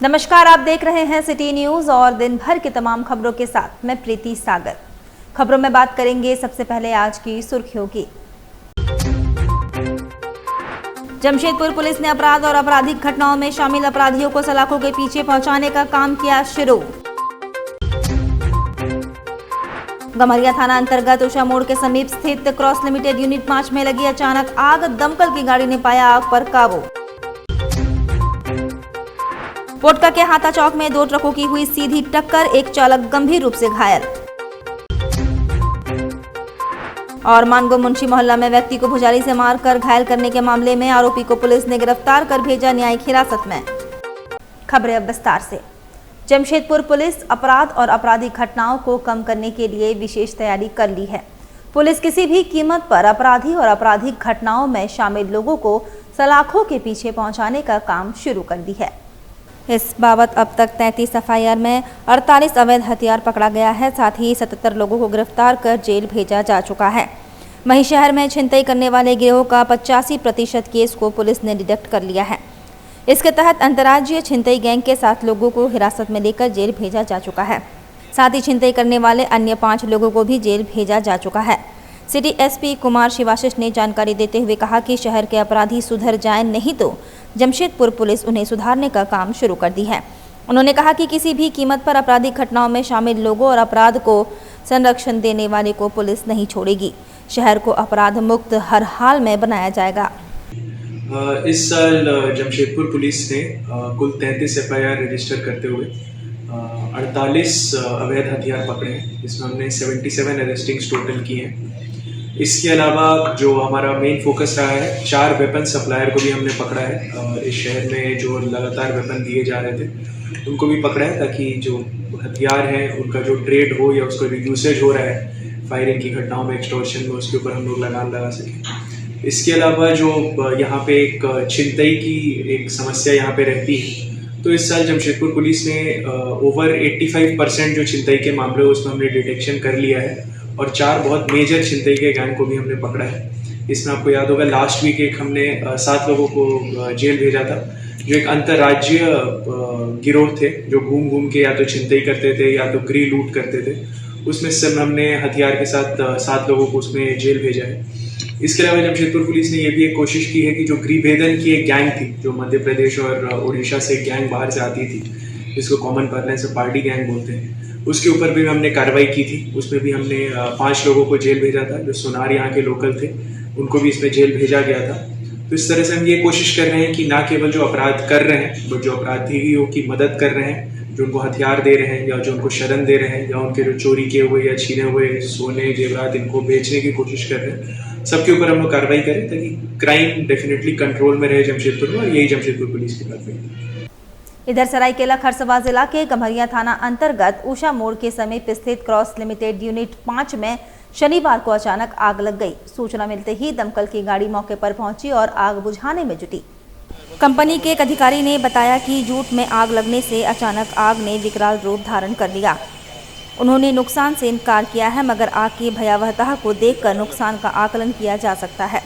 नमस्कार, आप देख रहे हैं सिटी न्यूज और दिन भर की तमाम खबरों के साथ मैं प्रीति सागर। खबरों में बात करेंगे सबसे पहले आज की सुर्खियों की। जमशेदपुर पुलिस ने अपराध और आपराधिक घटनाओं में शामिल अपराधियों को सलाखों के पीछे पहुंचाने का काम किया शुरू। गम्हरिया थाना अंतर्गत उषा मोड़ के समीप स्थित क्रॉस लिमिटेड यूनिट 5 में लगी अचानक आग, दमकल की गाड़ी ने पाया आग पर काबू। पोटका के हाथा चौक में 2 ट्रकों की हुई सीधी टक्कर, एक चालक गंभीर रूप से घायल। और मानगो मुंशी मोहल्ला में व्यक्ति को भुजाली से मारकर घायल करने के मामले में आरोपी को पुलिस ने गिरफ्तार कर भेजा न्यायिक हिरासत में। खबरें अब विस्तार से। जमशेदपुर पुलिस अपराध और आपराधिक घटनाओं को कम करने के लिए विशेष तैयारी कर ली है। पुलिस किसी भी कीमत पर अपराधी और आपराधिक घटनाओं में शामिल लोगों को सलाखों के पीछे पहुंचाने का काम शुरू कर दी है। इस बाबत अब तक 33 एफआईआर में 48 अवैध हथियार पकड़ा गया है। साथ ही 77 लोगों को गिरफ्तार कर जेल भेजा जा चुका है। वहीं शहर में छिनतई करने वाले गिरोह का 85% केस को पुलिस ने डिटेक्ट कर लिया है। इसके तहत अंतर्राज्यीय छिनतई गैंग के 7 लोगों को हिरासत में लेकर जेल भेजा जा चुका है। साथ ही छिनतई करने वाले अन्य 5 लोगों को भी जेल भेजा जा चुका है। सिटी एसपी कुमार शिवाशीष ने जानकारी देते हुए कहा कि शहर के अपराधी सुधर जाएं, नहीं तो जमशेदपुर पुलिस उन्हें सुधारने का काम शुरू कर दी है। उन्होंने कहा कि किसी भी कीमत पर आपराधिक घटनाओं में शामिल लोगों और अपराध को संरक्षण देने वाले को पुलिस नहीं छोड़ेगी। शहर को अपराध मुक्त हर हाल में बनाया जाएगा। इस साल जमशेदपुर पुलिस ने कुल 33 एफआईआर रजिस्टर करते हुए 48 अवैध हथियार पकड़े हैं, जिसमें हमने 77 अरेस्टिंग्स टोटल किए हैं। इसके अलावा जो हमारा मेन फोकस रहा है, 4 वेपन सप्लायर को भी हमने पकड़ा है। इस शहर में जो लगातार वेपन दिए जा रहे थे उनको भी पकड़ा है, ताकि जो हथियार हैं उनका जो ट्रेड हो या उसका जो यूसेज हो रहा है फायरिंग की घटनाओं में, एक्सटॉर्शन में, उसके ऊपर हम लोग लगाम लगा सकें। इसके अलावा जो यहाँ पे एक छिनतई की एक समस्या यहाँ पे रहती है, तो इस साल जमशेदपुर पुलिस ने ओवर 85% जो छिनतई के मामले उसमें हमने डिटेक्शन कर लिया है और 4 बहुत मेजर छिनतई के गैंग को भी हमने पकड़ा है। इसमें आपको याद होगा लास्ट वीक एक हमने 7 लोगों को जेल भेजा था, जो एक अंतर्राज्यीय गिरोह थे जो घूम घूम के या तो छिनतई करते थे या तो गृह लूट करते थे। उसमें से हमने हथियार के साथ 7 लोगों को उसमें जेल भेजा है। इसके अलावा जमशेदपुर पुलिस ने ये भी एक कोशिश की है कि जो गृह भेदन की एक गैंग थी, जो मध्य प्रदेश और उड़ीसा से एक गैंग बाहर से आती थी, जिसको कॉमन पार्लेंस से पार्टी गैंग बोलते हैं, उसके ऊपर भी हमने कार्रवाई की थी। उसमें भी हमने 5 लोगों को जेल भेजा था, जो सोनार यहाँ के लोकल थे, उनको भी इसमें जेल भेजा गया था। तो इस तरह से हम ये कोशिश कर रहे हैं कि ना केवल जो अपराध कर रहे हैं, बट जो अपराधियों की मदद कर रहे हैं, जो उनको हथियार दे रहे हैं या जो उनको शरण दे रहे हैं या उनके जो चोरी किए हुए या छीने हुए सोने जेवरात इनको बेचने की कोशिश कर रहे हैं, सबके ऊपर हम लोग कार्रवाई करें ताकि क्राइम डेफिनेटली कंट्रोल में रहे जमशेदपुर में, और यही जमशेदपुर पुलिस की कार्रवाई है। इधर सरायकेला खरसवा जिला के गम्हरिया थाना अंतर्गत उषा मोड़ के समीप स्थित क्रॉस लिमिटेड यूनिट 5 में शनिवार को अचानक आग लग गई। सूचना मिलते ही दमकल की गाड़ी मौके पर पहुंची और आग बुझाने में जुटी। कंपनी के एक अधिकारी ने बताया कि जूट में आग लगने से अचानक आग ने विकराल रूप धारण कर लिया। उन्होंने नुकसान से इनकार किया है, मगर आग की भयावहता को देखकर नुकसान का आकलन किया जा सकता है।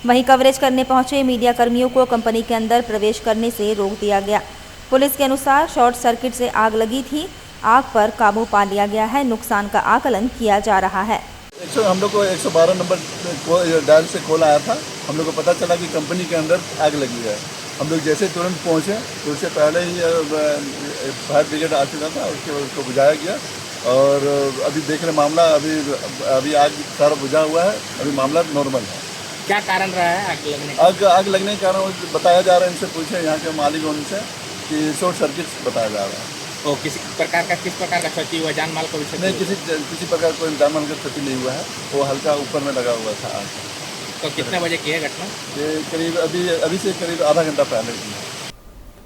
वहीं कवरेज करने पहुंचे मीडिया कर्मियों को कंपनी के अंदर प्रवेश करने से रोक दिया गया। पुलिस के अनुसार शॉर्ट सर्किट से आग लगी थी। आग पर काबू पा लिया गया है। नुकसान का आकलन किया जा रहा है। हम लोग को 112 नंबर डायल से कॉल आया था। हम लोग को पता चला कि कंपनी के अंदर आग लगी है। हम लोग जैसे तुरंत पहुंचे तो उससे पहले ही फायर ब्रिगेड आ चुका था, उसको बुझाया गया। और अभी देख रहे मामला अभी आग सारा बुझा हुआ है। अभी मामला नॉर्मल है। क्या कारण रहा है आग लगने का? आग लगने के कारण बताया जा रहा है, इनसे पूछे यहाँ के मालिक उनसे कि शॉर्ट सर्किट बताया जा रहा है। तो किस प्रकार का क्षति हुआ? जान माल को भी नहीं, किसी प्रकार कोई जान माल का क्षति नहीं हुआ है। वो हल्का ऊपर में लगा हुआ था आग। तो कितने बजे की है घटना? ये करीब अभी से करीब आधा घंटा पहले की है।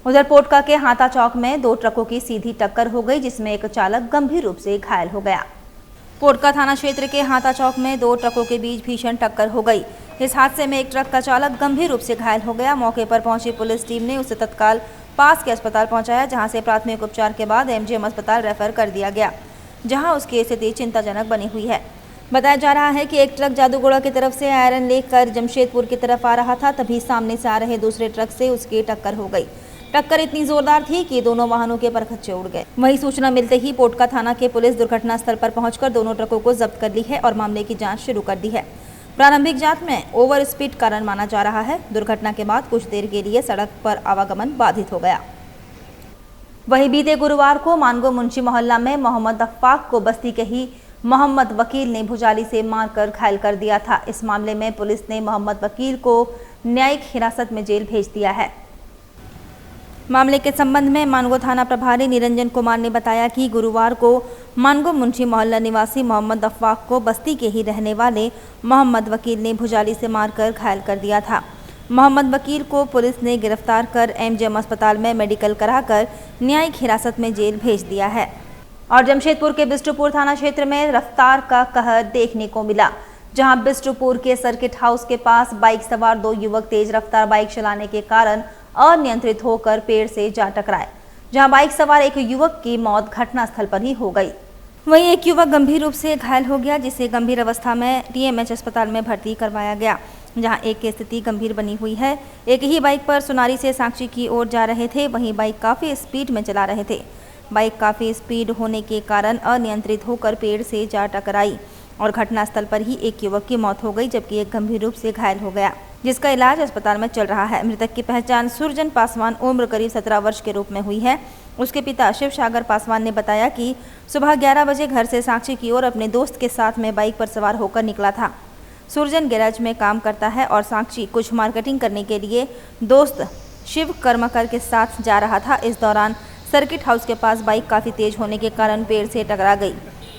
उधर पोटका के हाथा चौक में 2 ट्रकों की सीधी टक्कर हो गई, जिसमें एक चालक गंभीर रूप से घायल हो गया। पोटका थाना क्षेत्र के हाथा चौक में 2 ट्रकों के बीच भीषण टक्कर हो गई। इस हादसे में एक ट्रक का चालक गंभीर रूप से घायल हो गया। मौके पर पहुंची पुलिस टीम ने उसे तत्काल पास के अस्पताल पहुंचाया, जहां से प्राथमिक उपचार के बाद एमजीएम अस्पताल रेफर कर दिया गया, जहां उसकी स्थिति चिंताजनक बनी हुई है। बताया जा रहा है कि एक ट्रक जादूगोड़ा की तरफ से आयरन लेकर जमशेदपुर की तरफ आ रहा था, तभी सामने से आ रहे दूसरे ट्रक से उसकी टक्कर हो गई, टक्कर इतनी जोरदार थी कि दोनों वाहनों के परखच्चे उड़ गए। वहीं सूचना मिलते ही पोटका थाना के पुलिस दुर्घटना स्थल पर पहुंचकर दोनों ट्रकों को जब्त कर ली है और मामले की जांच शुरू कर दी है। प्रारंभिक जांच में ओवर स्पीड कारण माना जा रहा है। दुर्घटना के बाद कुछ देर के लिए सड़क पर आवागमन बाधित हो गया। वहीं बीते गुरुवार को मानगो मुंशी मोहल्ला में मोहम्मद अफ्फाक को बस्ती के ही मोहम्मद वकील ने भुजाली से मारकर घायल कर दिया था। इस मामले में पुलिस ने मोहम्मद वकील को न्यायिक हिरासत में जेल भेज दिया है। मामले के संबंध में मानगो थाना प्रभारी निरंजन कुमार ने बताया कि गुरुवार को मानगो मुंशी मोहल्ला निवासी मोहम्मद अफ्फाक को बस्ती के ही रहने वाले मोहम्मद वकील ने भुजाली से मारकर घायल कर दिया था। मोहम्मद वकील को पुलिस ने गिरफ्तार कर एमजीएम अस्पताल में मेडिकल कराकर न्यायिक हिरासत में जेल भेज दिया है। और जमशेदपुर के बिष्टुपुर थाना क्षेत्र में रफ्तार का कहर देखने को मिला, जहां बिष्टुपुर के सर्किट हाउस के पास बाइक सवार दो युवक तेज रफ्तार बाइक चलाने के कारण अनियंत्रित होकर पेड़ से जा टकराए, जहां बाइक सवार एक युवक की मौत घटनास्थल पर ही हो गई। वहीं एक युवक गंभीर रूप से घायल हो गया, जिसे गंभीर अवस्था में टीएमएच अस्पताल में भर्ती करवाया गया, जहां एक की स्थिति गंभीर बनी हुई है। एक ही बाइक पर सुनारी से सांची की ओर जा रहे थे। वहीं बाइक काफ़ी स्पीड में चला रहे थे। बाइक काफ़ी स्पीड होने के कारण अनियंत्रित होकर पेड़ से जा टकराई और घटनास्थल पर ही एक युवक की मौत हो गई, जबकि एक गंभीर रूप से घायल हो गया, जिसका इलाज अस्पताल में चल रहा है। मृतक की पहचान सुरजन पासवान उम्र करीब 17 वर्ष के रूप में हुई है। उसके पिता शिव सागर पासवान ने बताया कि सुबह 11 बजे घर से सांची की ओर अपने दोस्त के साथ में बाइक पर सवार होकर निकला था। सुरजन गैराज में काम करता है और सांची कुछ मार्केटिंग करने के लिए दोस्त शिव कर्मकर के साथ जा रहा था। इस दौरान सर्किट हाउस के पास बाइक काफ़ी तेज होने के कारण पेड़ से टकरा गई,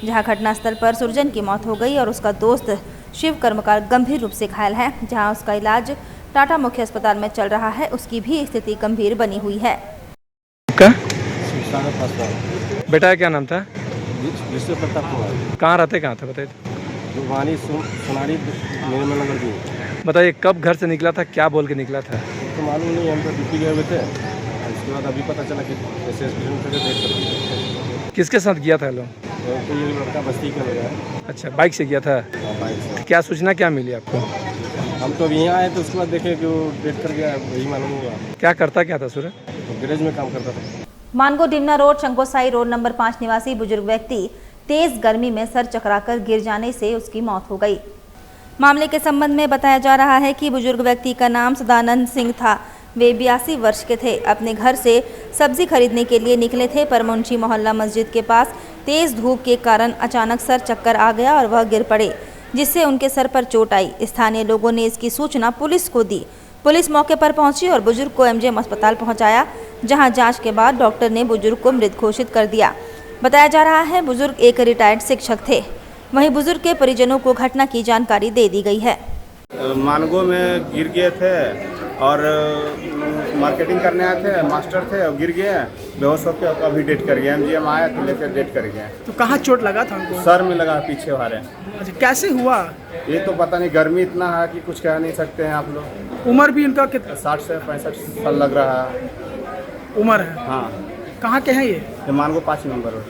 जहां घटनास्थल पर सुरजन की मौत हो गई और उसका दोस्त शिव कर्मकार गंभीर रूप से घायल है, जहां उसका इलाज टाटा मुख्य अस्पताल में चल रहा है। उसकी भी स्थिति गंभीर बनी हुई है। बेटा क्या नाम था? कहाँ रहते कहाँ थे बताइए? सुनारी निर्मल नगर की। बताइए कब घर से निकला था, क्या बोल के निकला था? तो मालूम नहीं, हम तो ड्यूटी गए हुए थे। उसके बाद अभी पता चला कि ऐसे एक्सीडेंट करके डेथ कर दी। किसके साथ गया था लोग? तो ये लड़का बस्ती का लगा है। अच्छा, बाइक से गया था? बाइक से। क्या सूचना क्या मिली आपको? हम तो अभी यहाँ आए तो उसके बाद देखे कि वो डेथ कर गया, वही मालूम हुआ। क्या करता क्या था सूरज? तो गैरेज में काम करता था। Mango Dimna road Shankosai road number 5 निवासी बुजुर्ग व्यक्ति तेज गर्मी में सर चकराकर गिर जाने से उसकी मौत हो गई। मामले के संबंध में बताया जा रहा है कि बुजुर्ग व्यक्ति का नाम सदानंद सिंह था। वे 82 वर्ष के थे। अपने घर से सब्जी खरीदने के लिए निकले थे, पर मुंशी मोहल्ला मस्जिद के पास तेज धूप के कारण अचानक सर चक्कर आ गया और वह गिर पड़े, जिससे उनके सर पर चोट आई। स्थानीय लोगों ने इसकी सूचना पुलिस को दी। पुलिस मौके पर पहुंची और बुजुर्ग को एमजीएम अस्पताल पहुंचाया, जहां जांच के बाद डॉक्टर ने बुजुर्ग को मृत घोषित कर दिया। बताया जा रहा है बुजुर्ग एक रिटायर्ड शिक्षक थे। वहीं बुजुर्ग के परिजनों को घटना की जानकारी दे दी गई है। मानगो में गिर गए थे और मार्केटिंग करने आए थे, मास्टर थे और गिर गए, बेहोश होकर अभी डेट कर गया। एमजीएम आया तो लेकर डेट कर गया। तो कहाँ चोट लगा था उनको? सर में लगा, पीछे हमारे। अच्छा, कैसे हुआ? ये तो पता नहीं, गर्मी इतना है कि कुछ कह नहीं सकते हैं आप लोग। उम्र भी उनका कितना? 60 से 65 साल लग रहा है उम्र है। हाँ। कहाँ के हैं ये? मानगो 5 नंबर।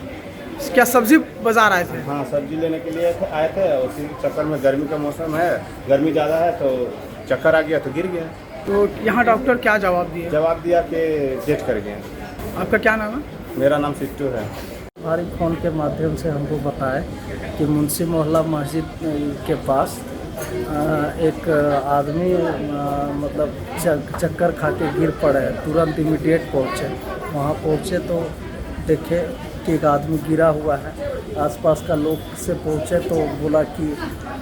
क्या सब्जी बाजार आए थे? हाँ, सब्जी लेने के लिए आए थे। उसी चक्कर में, गर्मी का मौसम है, गर्मी ज़्यादा है तो चक्कर आ गया तो गिर गया। तो यहाँ डॉक्टर क्या जवाब दिए? जवाब दिया कि डेट कर गया। आपका क्या नाम है? मेरा नाम सिट्टू है। हमारी फ़ोन के माध्यम से हमको बताए कि मुंशी मोहल्ला मस्जिद के पास एक आदमी मतलब चक्कर खा के गिर पड़े। तुरंत इमीडिएट पहुँचे। वहाँ पहुँचे तो देखे कि एक आदमी गिरा हुआ है। आसपास का लोग से पूछे तो बोला कि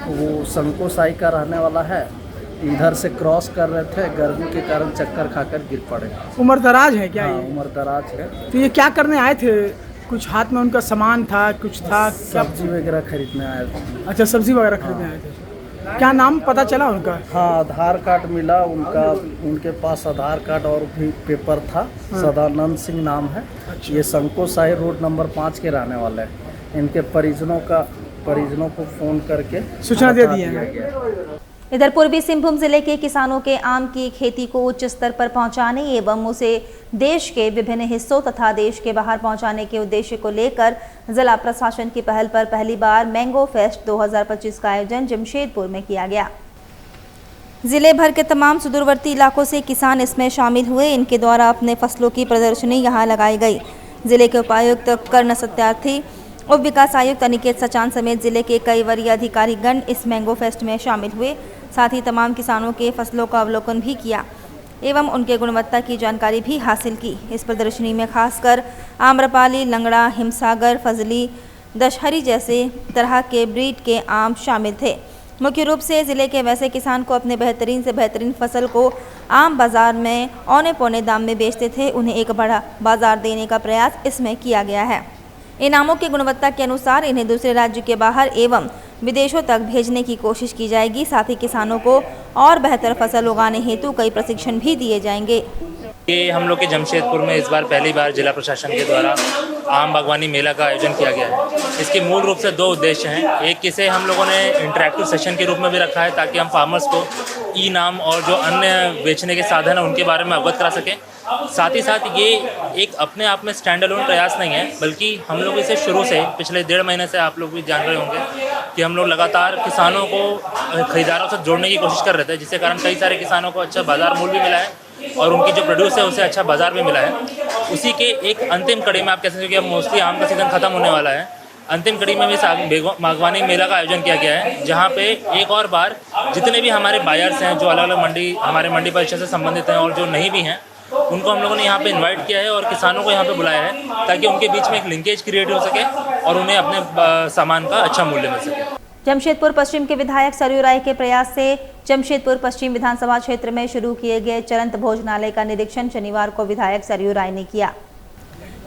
वो शंकोसाई का रहने वाला है, इधर से क्रॉस कर रहे थे, गर्मी के कारण चक्कर खाकर गिर पड़े। उम्र दराज है क्या? हाँ, उम्र दराज है। तो ये क्या करने आए थे? कुछ हाथ में उनका सामान था, कुछ था? सब्जी वगैरह खरीदने आए थे। अच्छा, सब्जी वगैरह खरीदने आए थे। क्या नाम पता चला उनका? हाँ, आधार कार्ड मिला उनका। उनके पास आधार कार्ड और भी पेपर था। सदानंद सिंह नाम है। ये शंकोसाई रोड नंबर 5 के रहने वाले हैं। इनके परिजनों को फ़ोन करके सूचना दे दी है। इधर पूर्वी सिंहभूम जिले के किसानों के आम की खेती को उच्च स्तर पर पहुंचाने एवं उसे देश के विभिन्न हिस्सों तथा देश के बाहर पहुंचाने के उद्देश्य को लेकर जिला प्रशासन की पहल पर पहली बार मैंगो फेस्ट 2025 का आयोजन जमशेदपुर में किया गया। जिले भर के तमाम सुदूरवर्ती इलाकों से किसान इसमें शामिल हुए। इनके द्वारा अपने फसलों की प्रदर्शनी यहाँ लगाई गई। जिले के उपायुक्त कर्ण सत्यार्थी, उप विकास आयुक्त अनिकेत सचान समेत जिले के कई वरीय अधिकारीगण इस मैंगो फेस्ट में शामिल हुए। साथ ही तमाम किसानों के फसलों का अवलोकन भी किया एवं उनके गुणवत्ता की जानकारी भी हासिल की। इस प्रदर्शनी में खासकर आम्रपाली, लंगड़ा, हिमसागर, फजली, दशहरी जैसे तरह के ब्रीड के आम शामिल थे। मुख्य रूप से जिले के वैसे किसान को अपने बेहतरीन से बेहतरीन फसल को आम बाजार में औने पौने दाम में बेचते थे, उन्हें एक बड़ा बाजार देने का प्रयास इसमें किया गया है। इन आमों की गुणवत्ता के अनुसार इन्हें दूसरे राज्य के बाहर एवं विदेशों तक भेजने की कोशिश की जाएगी। साथ ही किसानों को और बेहतर फसल उगाने हेतु कई प्रशिक्षण भी दिए जाएंगे। ये हम लोग के जमशेदपुर में इस बार पहली बार जिला प्रशासन के द्वारा आम बागवानी मेला का आयोजन किया गया है। इसके मूल रूप से 2 उद्देश्य हैं। एक, इसे हम लोगों ने इंटरैक्टिव सेशन के रूप में भी रखा है ताकि हम फार्मर्स को ई नाम और जो अन्य बेचने के साधन हैं उनके बारे में अवगत करा सकें। साथ ही साथ ये एक अपने आप में स्टैंड अलोन प्रयास नहीं है, बल्कि हम लोग इसे शुरू से पिछले 1.5 महीने से आप लोग भी जान रहे होंगे कि हम लोग लगातार किसानों को खरीदारों से जोड़ने की कोशिश कर रहे थे, जिसके कारण कई सारे किसानों को अच्छा बाजार मूल्य भी मिला है और उनकी जो प्रोड्यूस है उसे अच्छा बाजार भी मिला है। उसी के एक अंतिम कड़ी में आप कह सकते हो कि अब मोस्टली आम का सीज़न ख़त्म होने वाला है। अंतिम कड़ी में भी बागवानी मेला का आयोजन किया गया है, जहाँ पे एक और बार जितने भी हमारे बायर्स हैं जो अलग अलग हमारे मंडी परिषद से संबंधित हैं और जो नहीं भी हैं, उनको हम लोगों ने यहाँ पे इनवाइट किया है और किसानों को यहाँ पे बुलाया है ताकि उनके बीच में एक लिंकेज क्रिएट हो सके और उन्हें अपने सामान का अच्छा मूल्य मिल सके। जमशेदपुर पश्चिम के विधायक सरयू राय के प्रयास से जमशेदपुर पश्चिम विधानसभा क्षेत्र में शुरू किए गए चरंत भोजनालय का निरीक्षण शनिवार को विधायक सरयू राय ने किया।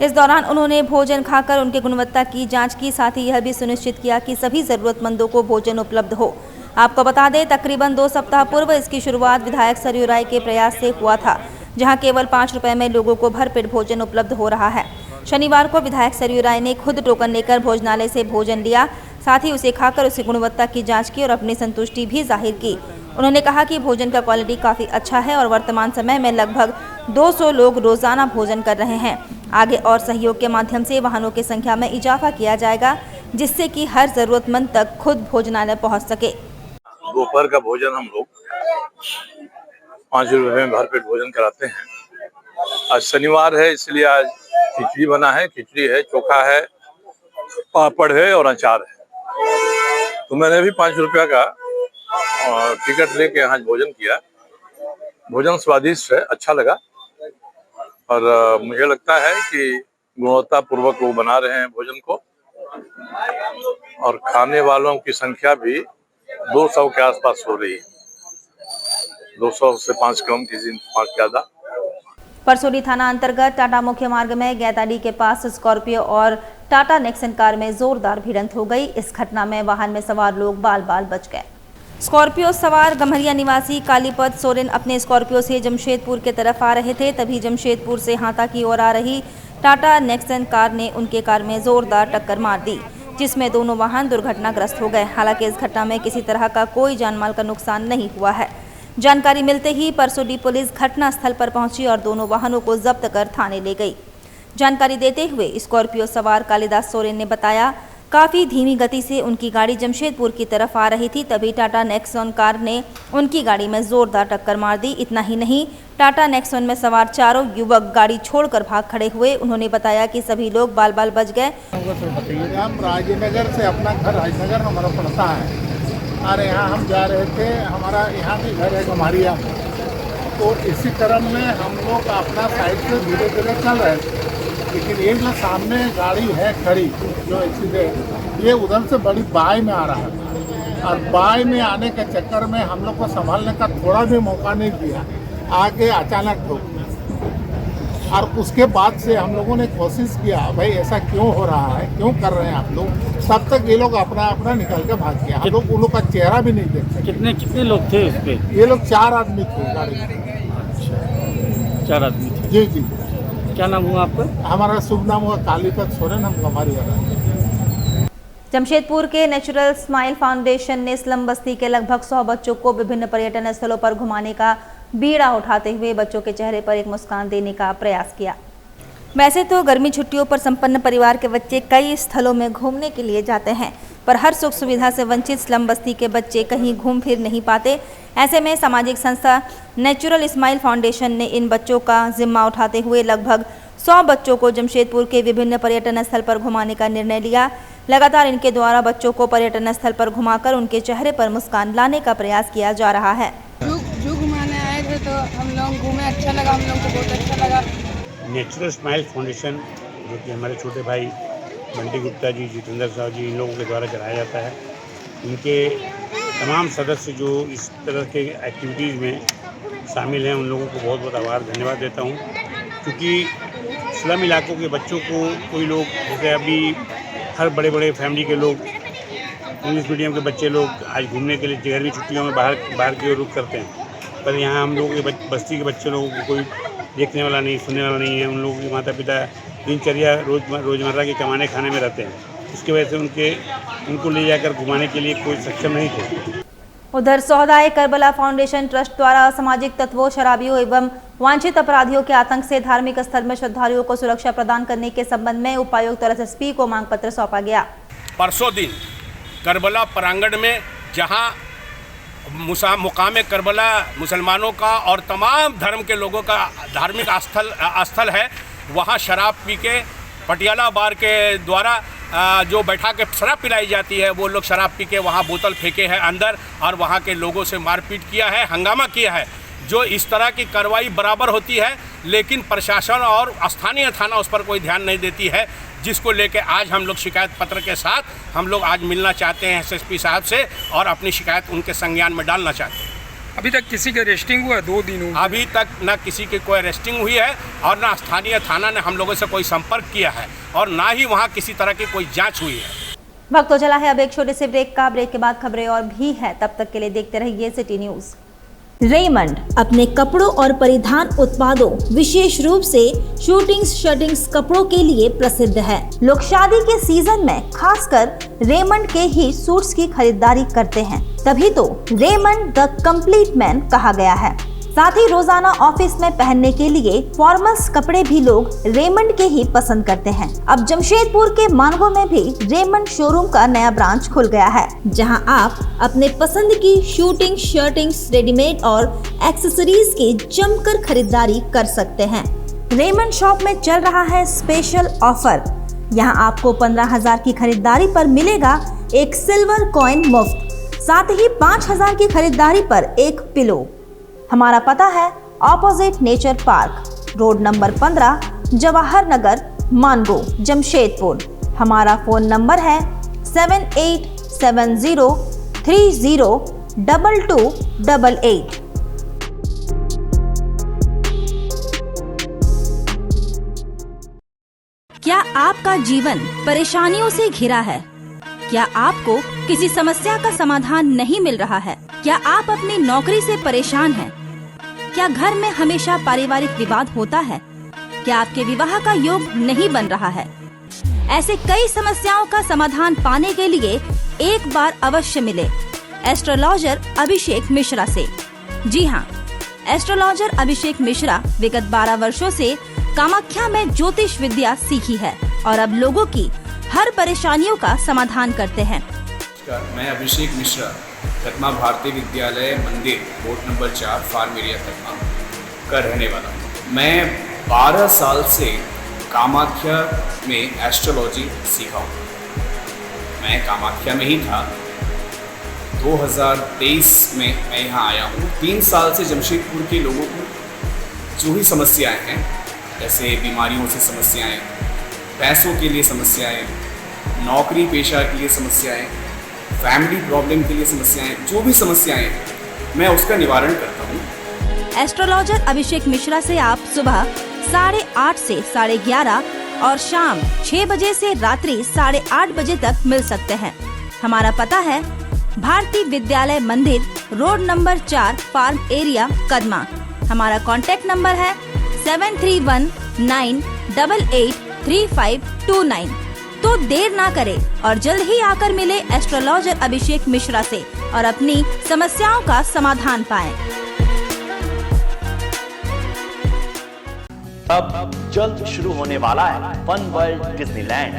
इस दौरान उन्होंने भोजन खाकर उनके गुणवत्ता की जांच की। साथ ही यह भी सुनिश्चित किया कि सभी जरूरतमंदों को भोजन उपलब्ध हो। आपको बता दें, तकरीबन 2 सप्ताह पूर्व इसकी शुरुआत विधायक सरयू राय के प्रयास से हुआ था, जहां केवल 5 रुपए में लोगों को भरपेट भोजन उपलब्ध हो रहा है। शनिवार को विधायक सरयू राय ने खुद टोकन लेकर भोजनालय से भोजन लिया, साथ ही उसे खाकर उसकी गुणवत्ता की जांच की और अपनी संतुष्टि भी जाहिर की। उन्होंने कहा कि भोजन का क्वालिटी काफ़ी अच्छा है और वर्तमान समय में लगभग 200 लोग रोजाना भोजन कर रहे हैं। आगे और सहयोग के माध्यम से वाहनों की संख्या में इजाफा किया जाएगा, जिससे कि हर जरूरतमंद तक खुद भोजनालय पहुँच सके। दोपहर का भोजन हम लोग 5 रुपए में भरपेट भोजन कराते हैं। आज शनिवार है, इसलिए आज खिचड़ी बना है, खिचड़ी है, चोखा है, पापड़ है और अचार है। तो मैंने भी 5 रुपया का टिकट लेके यहाँ भोजन किया। भोजन स्वादिष्ट है, अच्छा लगा और मुझे लगता है कि गुणवत्ता पूर्वक वो बना रहे हैं भोजन को और खाने वालों की संख्या भी 200 के आसपास हो रही है। 200 से 5 कम, किसी 5 ज्यादा। परसोली थाना अंतर्गत टाटा मुख्य मार्ग में गैताडी के पास स्कॉर्पियो और टाटा नेक्सन कार में जोरदार भिड़ंत हो गई। इस घटना में वाहन में सवार लोग बाल बाल बच गए। स्कॉर्पियो सवार गम्हरिया निवासी कालीपद सोरेन अपने स्कॉर्पियो से जमशेदपुर के तरफ आ रहे थे, तभी जमशेदपुर से हाता की ओर आ रही टाटा नेक्सन कार ने उनके कार में जोरदार टक्कर मार दी, जिसमें दोनों वाहन दुर्घटनाग्रस्त हो गए। हालांकि इस घटना में किसी तरह का कोई जानमाल का नुकसान नहीं हुआ है। जानकारी मिलते ही परसोली पुलिस घटनास्थल पर पहुंची और दोनों वाहनों को जब्त कर थाने ले गई। जानकारी देते हुए स्कॉर्पियो सवार कालिदास सोरेन ने बताया, काफ़ी धीमी गति से उनकी गाड़ी जमशेदपुर की तरफ आ रही थी, तभी टाटा नेक्सॉन कार ने उनकी गाड़ी में जोरदार टक्कर मार दी। इतना ही नहीं, टाटा नेक्सॉन में सवार चारों युवक गाड़ी छोड़कर भाग खड़े हुए। उन्होंने बताया कि सभी लोग बाल बाल बच गए। हम राजनगर से, अपना घर राजनगर हमारा पड़ता है और यहाँ हम जा रहे थे, हमारा यहाँ भी घर है गम्हरिया, तो इसी क्रम में हम लोग अपना साइड से धीरे धीरे चल रहे थे, लेकिन ये जो सामने गाड़ी है खड़ी जो एक्सीडेंट, ये उधर से बड़ी बाई में आ रहा है और बाई में आने के चक्कर में हम लोग को संभालने का थोड़ा भी मौका नहीं दिया, आगे अचानक ठोक। और उसके बाद से हम लोगों ने कोशिश किया, भाई ऐसा क्यों हो रहा है, क्यों कर रहे हैं आप लोग, तब तक ये लोग अपना अपना निकल के भाग गया। हम लोग उन लोग का चेहरा भी नहीं देख सकते। कितने लोग थे उस पे? ये लोग 4 आदमी थे गाड़ी में। अच्छा, 4 आदमी थे। जी जी। क्या नाम हुआ आपका? हमारा शुभ नाम हुआ कालीपद सोरेन, हम हमारी वाला। जमशेदपुर के नेचुरल स्माइल फाउंडेशन ने स्लम बस्ती के लगभग 100 बच्चों को विभिन्न पर्यटन स्थलों पर घुमाने का बीड़ा उठाते हुए बच्चों के चेहरे पर एक मुस्कान देने का प्रयास किया। वैसे तो गर्मी छुट्टियों पर संपन्न परिवार के बच्चे कई स्थलों में घूमने के लिए जाते हैं, पर हर सुख सुविधा से वंचित स्लम बस्ती के बच्चे कहीं घूम फिर नहीं पाते। ऐसे में सामाजिक संस्था नेचुरल स्माइल फाउंडेशन ने इन बच्चों का जिम्मा उठाते हुए लगभग 100 बच्चों को जमशेदपुर के विभिन्न पर्यटन स्थल पर घुमाने का निर्णय लिया। लगातार इनके द्वारा बच्चों को पर्यटन स्थल पर घुमाकर उनके चेहरे पर मुस्कान लाने का प्रयास किया जा रहा है। जू घुमाने आए थे तो हम लोग घूमे, अच्छा लगा, हम लोग को बहुत अच्छा लगा। नेचुरल स्माइल फाउंडेशन जो कि हमारे छोटे भाई बंटी गुप्ता जी, जितेंद्र साहु जी, इन लोगों के द्वारा चलाया जाता है। इनके तमाम सदस्य जो इस तरह के एक्टिविटीज़ में शामिल हैं उन लोगों को बहुत बहुत आभार धन्यवाद देता हूँ, क्योंकि स्लम इलाकों के बच्चों को कोई लोग, जैसे अभी हर बड़े बड़े फैमिली के लोग, इंग्लिश मीडियम के बच्चे लोग आज घूमने के लिए गर्मी छुट्टियों में बाहर की ओर रुख करते हैं, पर यहाँ हम लोगों के बस्ती के बच्चे लोगों को कोई देखने वाला नहीं, सुनने वाला नहीं है। उन लोगों के माता पिता दिनचर्या रोज़मर्रा के कमाने खाने में रहते हैं, इसकी वजह से उनको ले जाकर घुमाने के लिए कोई सक्षम नहीं थे। उधर सोहदाए करबला फाउंडेशन ट्रस्ट द्वारा असामाजिक तत्वों, शराबियों एवं वांछित अपराधियों के आतंक से धार्मिक स्थल में श्रद्धालुओं को सुरक्षा प्रदान करने के संबंध में उपायुक्त और एसएसपी को मांग पत्र सौंपा गया। परसों दिन करबला प्रांगण में जहां मुकाम करबला मुसलमानों का और तमाम धर्म के लोगों का धार्मिक स्थल है, वहां शराब पी के पटियाला बार के द्वारा जो बैठा के शराब पिलाई जाती है, वो लोग शराब पी के वहाँ बोतल फेंके हैं अंदर और वहाँ के लोगों से मारपीट किया है, हंगामा किया है। जो इस तरह की कार्रवाई बराबर होती है, लेकिन प्रशासन और स्थानीय थाना उस पर कोई ध्यान नहीं देती है, जिसको लेके आज हम लोग शिकायत पत्र के साथ हम लोग आज मिलना चाहते हैं एसएसपी साहब से और अपनी शिकायत उनके संज्ञान में डालना चाहते हैं। अभी तक किसी के अरेस्टिंग हुआ? 2 दिन हुआ अभी तक ना किसी की कोई अरेस्टिंग हुई है और ना स्थानीय थाना ने हम लोगों से कोई संपर्क किया है और ना ही वहाँ किसी तरह की कोई जांच हुई है। वक्त तो चला है अब एक छोटे से ब्रेक का। ब्रेक के बाद खबरें और भी है, तब तक के लिए देखते रहिए सिटी न्यूज। रेमंड अपने कपड़ों और परिधान उत्पादों, विशेष रूप से शूटिंग्स शर्टिंग्स कपड़ों के लिए प्रसिद्ध है। लोग शादी के सीजन में खासकर रेमंड के ही सूट्स की खरीदारी करते हैं, तभी तो रेमंड द कंप्लीट मैन कहा गया है। साथ ही रोजाना ऑफिस में पहनने के लिए फॉर्मल्स कपड़े भी लोग रेमंड के ही पसंद करते हैं। अब जमशेदपुर के मानगो में भी रेमंड शोरूम का नया ब्रांच खुल गया है, जहां आप अपने पसंद की शूटिंग शर्टिंग्स, रेडीमेड और एक्सेसरीज की जमकर खरीदारी कर सकते हैं। रेमंड शॉप में चल रहा है स्पेशल ऑफर। यहां आपको 15,000 की खरीदारी पर मिलेगा एक सिल्वर कॉइन मुफ्त, साथ ही 5,000 की खरीदारी पर एक पिलो। हमारा पता है opposite nature park, road number 15, Jawahar Nagar, Mango, Jamshedpur. हमारा फोन नंबर है 7870302288। क्या आपका जीवन परेशानियों से घिरा है? क्या आपको किसी समस्या का समाधान नहीं मिल रहा है? क्या आप अपनी नौकरी से परेशान हैं? क्या घर में हमेशा पारिवारिक विवाद होता है? क्या आपके विवाह का योग नहीं बन रहा है? ऐसे कई समस्याओं का समाधान पाने के लिए एक बार अवश्य मिले एस्ट्रोलॉजर अभिषेक मिश्रा से। जी हाँ, एस्ट्रोलॉजर अभिषेक मिश्रा विगत 12 वर्षों से कामाख्या में ज्योतिष विद्या सीखी है और अब लोगों की हर परेशानियों का समाधान करते हैं। मैं Abhishek Mishra Kadma Bharatiya Vidyalaya Mandir, board number 4, farm area Kadma का रहने वाला हूँ। मैं 12 साल से कामाख्या में एस्ट्रोलॉजी सीखा हूँ। मैं कामाख्या में ही था। 2023 में मैं यहाँ आया हूँ। 3 साल से जमशेदपुर के लोगों को जो ही समस्याएं हैं, जैसे बीमारियों से समस्याएं, पैसों के लिए समस्याएं, नौकरी पेशा के लिए समस्याएं, फैमिली प्रॉब्लम के लिए समस्याएं, जो भी समस्याएं मैं उसका निवारण करता हूँ। एस्ट्रोलॉजर अभिषेक मिश्रा से आप सुबह 8:30 से 11:30 और शाम 6 बजे से रात्रि 8:30 बजे तक मिल सकते हैं। हमारा पता है Bharatiya Vidyalaya Mandir, road number 4, farm area, Kadma. हमारा कॉन्टेक्ट नंबर है 7319883529। तो देर ना करें और जल्द ही आकर मिले एस्ट्रोलॉजर अभिषेक मिश्रा से और अपनी समस्याओं का समाधान पाएं। अब जल्द शुरू होने वाला है फन वर्ल्ड डिज्नीलैंड।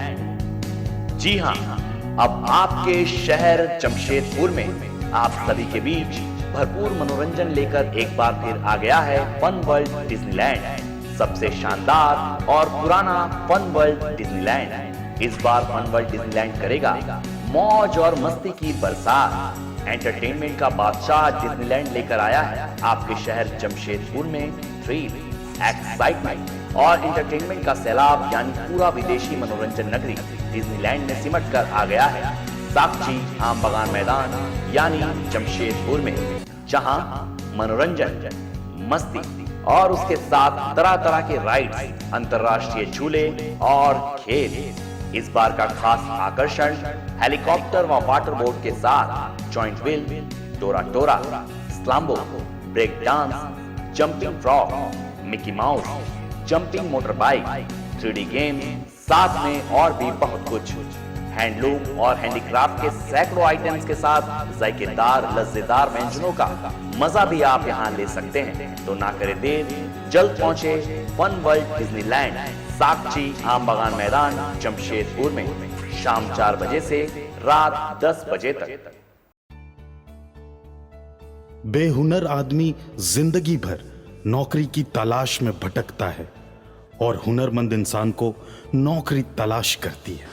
जी हाँ, अब आपके शहर जमशेदपुर में आप सभी के बीच भरपूर मनोरंजन लेकर एक बार फिर आ गया है फन वर्ल्ड डिज्नीलैंड। सबसे शानदार और पुराना फन वर्ल्ड डिज्नीलैंड इस बार फन वर्ल्ड डिज्नीलैंड करेगा मौज और मस्ती की बरसात। एंटरटेनमेंट का बादशाह डिज्नीलैंड लेकर आया है आपके शहर जमशेदपुर में थ्रिल, एक्साइटमेंट और एंटरटेनमेंट का सैलाब यानी पूरा विदेशी मनोरंजन नगरी डिज्नीलैंड में सिमट कर आ गया है साक्षी आम बगान मैदान यानी जमशेदपुर में, जहां मनोरंजन, मस्ती और उसके साथ तरह तरह के राइड्स, अंतर्राष्ट्रीय झूले और खेल। इस बार का खास आकर्षण हेलीकॉप्टर व वाटर बोट के साथ जॉइंट व्हील, टोरा टोरा, स्लाम्बो, break dance, jumping frog, Mickey Mouse, jumping motor bike, 3D game, साथ में और भी बहुत कुछ। हैंडलूम और हैंडीक्राफ्ट के सैकड़ों आइटम्स के साथ जायकेदार लज्जेदार व्यंजनों का मजा भी आप यहाँ ले सकते हैं। तो ना करे देर, जल्द पहुंचे फन वर्ल्ड डिज्नीलैंड, साक्षी आम बगान मैदान जमशेदपुर में शाम 4 बजे से रात 10 बजे तक। बेहुनर आदमी जिंदगी भर नौकरी की तलाश में भटकता है और हुनरमंद इंसान को नौकरी तलाश करती है।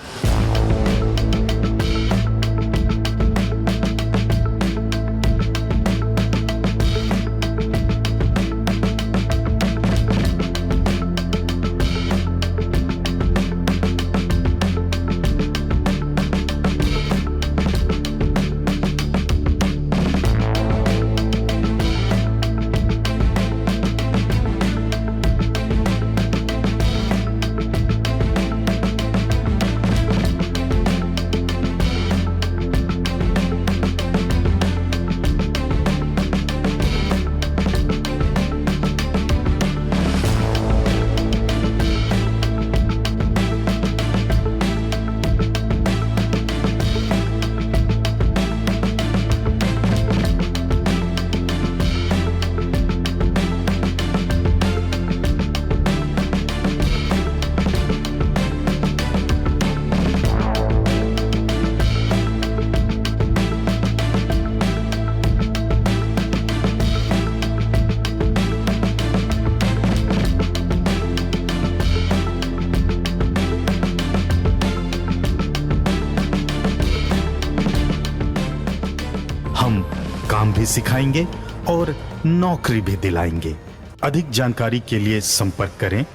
काम भी सिखाएंगे और नौकरी भी दिलाएंगे। अधिक जानकारी के लिए संपर्क करें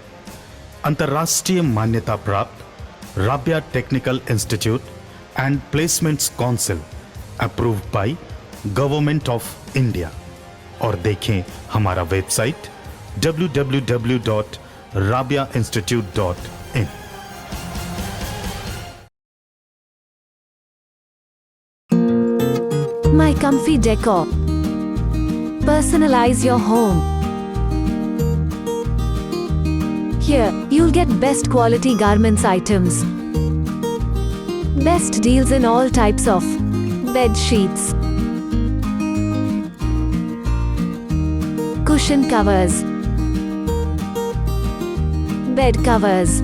अंतर्राष्ट्रीय मान्यता प्राप्त Rabia technical institute and placements council approved by government of India और देखें हमारा website www.rabiainstitute.in। My Comfy Decor. Personalize your home. Here, you'll get best quality garments items. Best deals in all types of bed sheets, cushion covers, bed covers,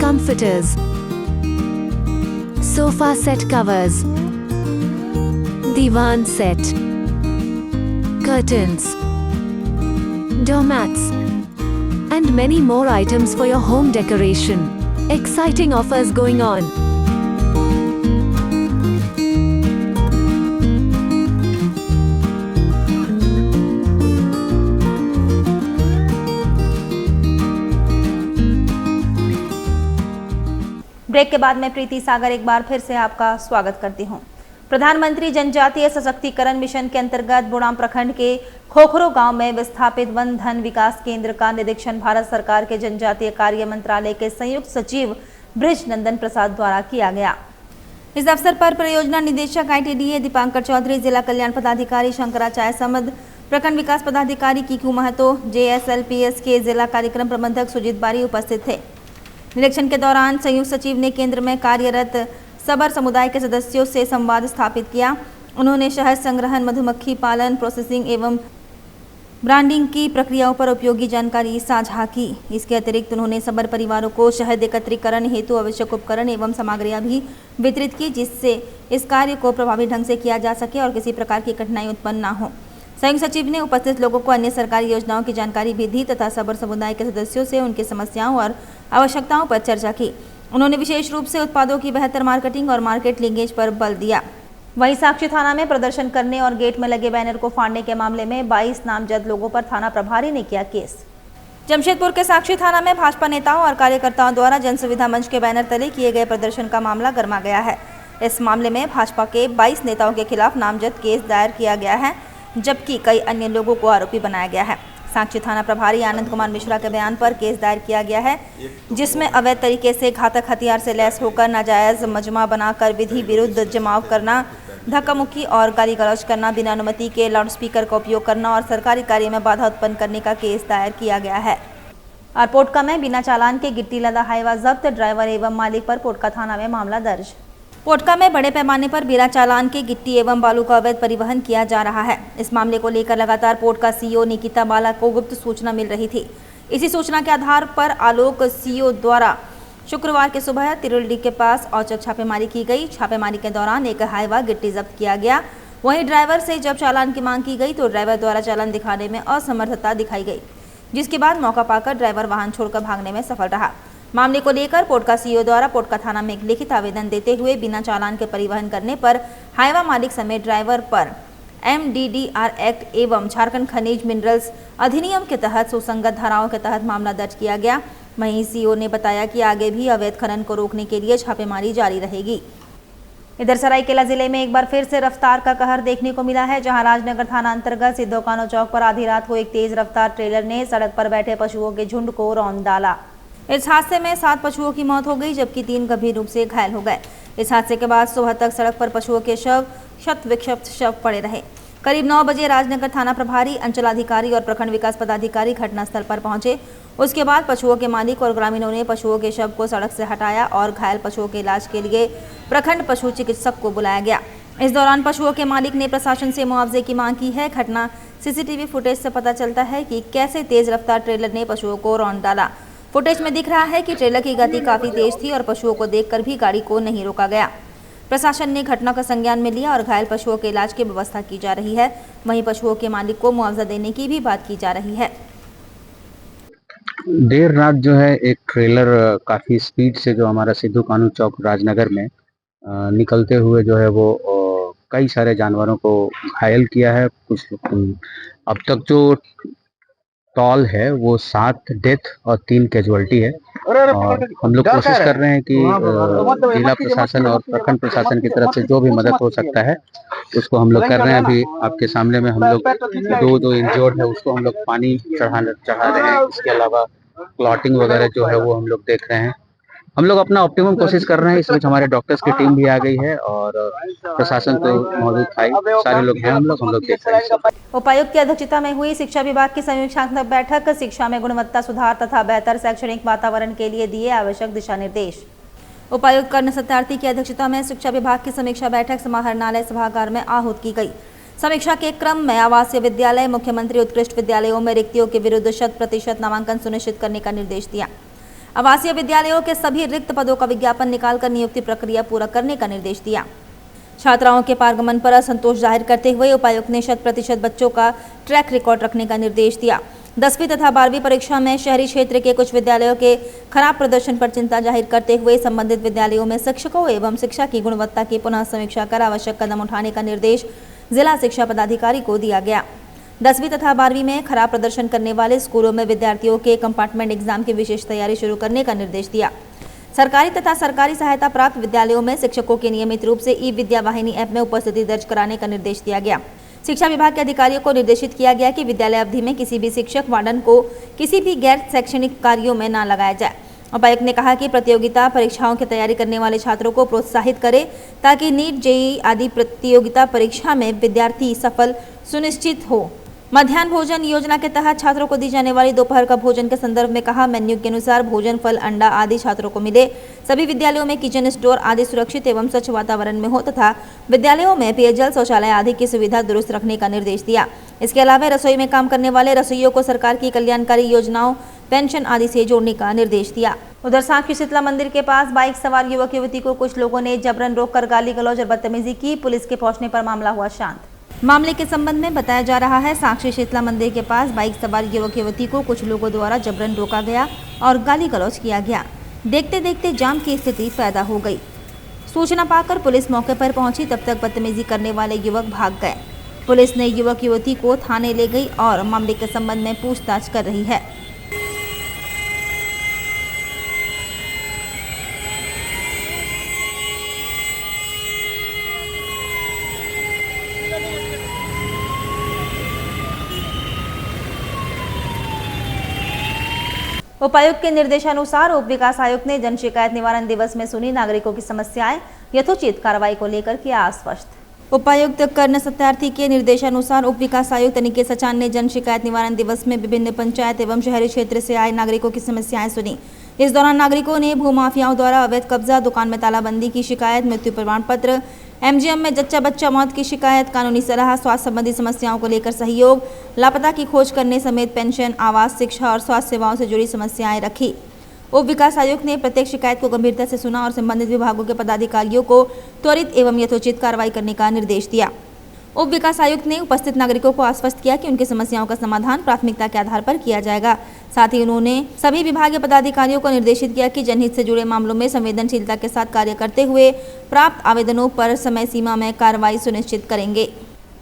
comforters, sofa set covers, divan set, curtains, doormats, and many more items for your home decoration. Exciting offers going on. Break के बाद मैं प्रीति सागर एक बार फिर से आपका स्वागत करती हूं। प्रधानमंत्री जनजातीय सशक्तिकरण मिशन के अंतर्गत बुड़ाम प्रखंड के खोखरो गांव में विस्थापित वन धन विकास केंद्र का निरीक्षण भारत सरकार के जनजातीय कार्य मंत्रालय के संयुक्त सचिव ब्रिज नंदन प्रसाद द्वारा किया गया। इस अवसर पर परियोजना निदेशक ITDA दीपांकर चौधरी, जिला कल्याण पदाधिकारी शंकराचार्य समद, प्रखंड विकास पदाधिकारी कीकू महतो, JSLPS के जिला कार्यक्रम प्रबंधक सुजीत बारी उपस्थित थे। निरीक्षण के दौरान संयुक्त सचिव ने केंद्र में कार्यरत सबर समुदाय के सदस्यों से संवाद स्थापित किया। उन्होंने शहद संग्रहण, मधुमक्खी पालन, प्रोसेसिंग एवं ब्रांडिंग की प्रक्रियाओं पर उपयोगी जानकारी साझा की। इसके अतिरिक्त उन्होंने सबर परिवारों को शहद एकत्रीकरण हेतु आवश्यक उपकरण एवं सामग्रियां भी वितरित की, जिससे इस कार्य को प्रभावी ढंग से किया जा सके और किसी प्रकार की कठिनाई उत्पन्न न हो। संयुक्त सचिव ने उपस्थित लोगों को अन्य सरकारी योजनाओं की जानकारी भी दी तथा सबर समुदाय के सदस्यों से उनकी समस्याओं और आवश्यकताओं पर चर्चा की। उन्होंने विशेष रूप से उत्पादों की बेहतर मार्केटिंग और मार्केट लिंकेज पर बल दिया। वहीं साक्षी थाना में प्रदर्शन करने और गेट में लगे बैनर को फाड़ने के मामले में 22 नामजद लोगों पर थाना प्रभारी ने किया केस। जमशेदपुर के साक्षी थाना में भाजपा नेताओं और कार्यकर्ताओं द्वारा जन सुविधा मंच के बैनर तले किए गए प्रदर्शन का मामला गर्मा गया है। इस मामले में भाजपा के 22 नेताओं के खिलाफ नामजद केस दायर किया गया है, जबकि कई अन्य लोगों को आरोपी बनाया गया है। साक्षी थाना प्रभारी आनंद कुमार मिश्रा के बयान पर केस दायर किया गया है, जिसमें अवैध तरीके से घातक हथियार से लैस होकर नाजायज मजमा बनाकर विधि विरुद्ध जमाव करना, धक्का मुक्की और गाली गलौज करना, बिना अनुमति के लाउडस्पीकर का उपयोग करना और सरकारी कार्य में बाधा उत्पन्न करने का केस दायर किया गया है। और पोटका में बिना चालान के गिट्टी लदा हाईवा जब्त, ड्राइवर एवं मालिक पर पोटका थाना में मामला दर्ज। पोटका में बड़े पैमाने पर बिना चालान के गिट्टी एवं बालू का अवैध परिवहन किया जा रहा है। इस मामले को लेकर लगातार पोटका सीईओ निकिता बाला को गुप्त सूचना मिल रही थी। इसी सूचना के आधार पर आलोक सीईओ द्वारा शुक्रवार के सुबह तिरुल्डी के पास औचक छापेमारी की गई। छापेमारी के दौरान एक हाईवा गिट्टी जब्त किया गया। वहीं ड्राइवर से जब चालान की मांग की गई तो ड्राइवर द्वारा चालान दिखाने में असमर्थता दिखाई गई, जिसके बाद मौका पाकर ड्राइवर वाहन छोड़कर भागने में सफल रहा। मामले को लेकर पोटका सीईओ द्वारा पोटका थाना में एक लिखित आवेदन देते हुए बिना चालान के परिवहन करने पर हाईवा मालिक समेत ड्राइवर पर MDDR एक्ट एवं झारखंड खनिज मिनरल्स अधिनियम के तहत सुसंगत धाराओं के तहत मामला दर्ज किया गया। वहीं सीईओ ने बताया कि आगे भी अवैध खनन को रोकने के लिए छापेमारी जारी रहेगी। इधर सरायकेला जिले में एक बार फिर से रफ्तार का कहर देखने को मिला है, जहां राजनगर थाना अंतर्गत सिद्धोकानो चौक पर आधी रात को एक तेज रफ्तार ट्रेलर ने सड़क पर बैठे पशुओं के झुंड को रौंद डाला। इस हादसे में 7 पशुओं की मौत हो गई, जबकि 3 गंभीर रूप से घायल हो गए। इस हादसे के बाद सुबह तक सड़क पर पशुओं के शव क्षत विक्षत शव पड़े रहे। करीब 9 बजे राजनगर थाना प्रभारी, अंचलाधिकारी और प्रखंड विकास पदाधिकारी घटनास्थल पर पहुंचे। उसके बाद पशुओं के मालिक और ग्रामीणों ने पशुओं के शव को सड़क से हटाया और घायल पशुओं के इलाज के लिए प्रखंड पशु चिकित्सक को बुलाया गया। इस दौरान पशुओं के मालिक ने प्रशासन से मुआवजे की मांग की है। घटना CCTV फुटेज से पता चलता है कि कैसे तेज रफ्तार ट्रेलर ने पशुओं को रौंद डाला। फुटेज में दिख रहा है कि ट्रेलर की गति काफी तेज थी और पशुओं को देखकर भी गाड़ी को नहीं रोका गया। प्रशासन ने घटना का संज्ञान में लिया और घायल पशुओं के इलाज की व्यवस्था की जा रही है। वहीं पशुओं के मालिक को मुआवजा देने की भी बात की जा रही है। देर रात जो है एक ट्रेलर काफ़ी स्पीड से जो हमारा सिद्धू कानू चौक राजनगर में निकलते हुए जो है वो कई सारे जानवरों को घायल किया है। कुछ अब तक जो टॉल है वो 7 डेथ और 3 कैजुअल्टी है और हम लोग कोशिश कर रहे हैं कि जिला प्रशासन और प्रखंड प्रशासन की तरफ से जो भी मदद हो सकता है उसको हम लोग कर रहे हैं। अभी आपके सामने में हम लोग दो इंजर्ड है उसको हम लोग पानी चढ़ा रहे हैं। इसके अलावा क्लॉटिंग वगैरह जो है वो हम लोग देख रहे हैं। हम लोग अपना ऑप्टिमम कोशिश कर रहे हैं। इसमें हमारे डॉक्टर्स की टीम भी आ गई है और प्रशासन तो मौजूद था, सारे लोग हैं। हम लोग देख रहे हैं। उपायुक्त की अध्यक्षता में हुई शिक्षा विभाग की समीक्षात्मक बैठक शिक्षा में गुणवत्ता सुधार तथा बेहतर शैक्षणिक वातावरण के लिए दिए आवश्यक दिशा निर्देश। उपायुक्त कर्ण सत्यार्थी की अध्यक्षता में शिक्षा विभाग की समीक्षा बैठक समाहरणालय सभागार में आहूत की गई। समीक्षा के क्रम में आवासीय विद्यालय, मुख्यमंत्री उत्कृष्ट विद्यालयों में रिक्तियों के विरुद्ध 100% नामांकन सुनिश्चित करने का निर्देश दिया। आवासीय विद्यालयों के सभी रिक्त पदों का विज्ञापन निकालकर नियुक्ति प्रक्रिया पूरा करने का निर्देश दिया। छात्राओं के पारगमन पर असंतोष जाहिर करते हुए उपायुक्त ने 100% बच्चों का ट्रैक रिकॉर्ड रखने का निर्देश दिया। 10वीं तथा 12वीं परीक्षा में शहरी क्षेत्र के कुछ विद्यालयों के खराब प्रदर्शन पर चिंता जाहिर करते हुए संबंधित विद्यालयों में शिक्षकों एवं शिक्षा की गुणवत्ता की पुनः समीक्षा कर आवश्यक कदम उठाने का निर्देश जिला शिक्षा पदाधिकारी को दिया गया। 10वीं तथा 12वीं में खराब प्रदर्शन करने वाले स्कूलों में विद्यार्थियों के कंपार्टमेंट एग्जाम की विशेष तैयारी शुरू करने का निर्देश दिया। सरकारी तथा सरकारी सहायता प्राप्त विद्यालयों में शिक्षकों के नियमित रूप से ई-विद्या वाहिनी ऐप में उपस्थिति दर्ज कराने का निर्देश दिया गया। शिक्षा विभाग के अधिकारियों को निर्देशित किया गया कि विद्यालय अवधि में किसी भी शिक्षक वार्डन को किसी भी गैर शैक्षणिक कार्यों में न लगाया जाए। उपायुक्त ने कहा कि प्रतियोगिता परीक्षाओं की तैयारी करने वाले छात्रों को प्रोत्साहित करें ताकि नीट, जेईई आदि प्रतियोगिता परीक्षा में विद्यार्थी सफल सुनिश्चित हो। मध्याह्न भोजन योजना के तहत छात्रों को दी जाने वाली दोपहर का भोजन के संदर्भ में कहा, मेन्यू के अनुसार भोजन, फल, अंडा आदि छात्रों को मिले। सभी विद्यालयों में किचन स्टोर आदि सुरक्षित एवं स्वच्छ वातावरण में हो तथा विद्यालयों में पेयजल, शौचालय आदि की सुविधा दुरुस्त रखने का निर्देश दिया। इसके अलावा रसोई में काम करने वाले रसोइयों को सरकार की कल्याणकारी योजनाओं, पेंशन आदि से जोड़ने का निर्देश दिया। उधर सांची शीतला मंदिर के पास बाइक सवार युवक युवती को कुछ लोगों ने जबरन रोककर गाली गलौज और बदतमीजी की। पुलिस के पहुंचने पर मामला हुआ शांत। मामले के संबंध में बताया जा रहा है, सांची शीतला मंदिर के पास बाइक सवार युवक युवती को कुछ लोगों द्वारा जबरन रोका गया और गाली गलौज किया गया। देखते देखते जाम की स्थिति पैदा हो गई। सूचना पाकर पुलिस मौके पर पहुंची, तब तक बदतमीजी करने वाले युवक भाग गए। पुलिस ने युवक युवती को थाने ले गई और मामले के संबंध में पूछताछ कर रही है। उपायुक्त के निर्देशानुसार उप विकास आयुक्त ने जन शिकायत निवारण दिवस में सुनी नागरिकों की समस्याएं, यथोचित कार्रवाई को लेकर किया आश्वस्त। उपायुक्त कर्ण सत्यार्थी के निर्देशानुसार उप विकास आयुक्त निकेत सचान ने जन शिकायत निवारण दिवस में विभिन्न पंचायत एवं शहरी क्षेत्र से आए नागरिकों की समस्याएं सुनी। इस दौरान नागरिकों ने भूमाफियाओं द्वारा अवैध कब्जा, दुकान में तालाबंदी की शिकायत, मृत्यु प्रमाण पत्र, एमजीएम में जच्चा बच्चा मौत की शिकायत, कानूनी सलाह, स्वास्थ्य संबंधी समस्याओं को लेकर सहयोग, लापता की खोज करने समेत पेंशन, आवास, शिक्षा और स्वास्थ्य सेवाओं से जुड़ी समस्याएं रखी। उप विकास आयुक्त ने प्रत्येक शिकायत को गंभीरता से सुना और संबंधित विभागों के पदाधिकारियों को त्वरित एवं यथोचित कार्रवाई करने का निर्देश दिया। उप विकास आयुक्त ने उपस्थित नागरिकों को आश्वस्त किया कि उनकी समस्याओं का समाधान प्राथमिकता के आधार पर किया जाएगा। साथ ही उन्होंने सभी विभागीय पदाधिकारियों को निर्देशित किया कि जनहित से जुड़े मामलों में संवेदनशीलता के साथ कार्य करते हुए प्राप्त आवेदनों पर समय सीमा में कार्रवाई सुनिश्चित करेंगे।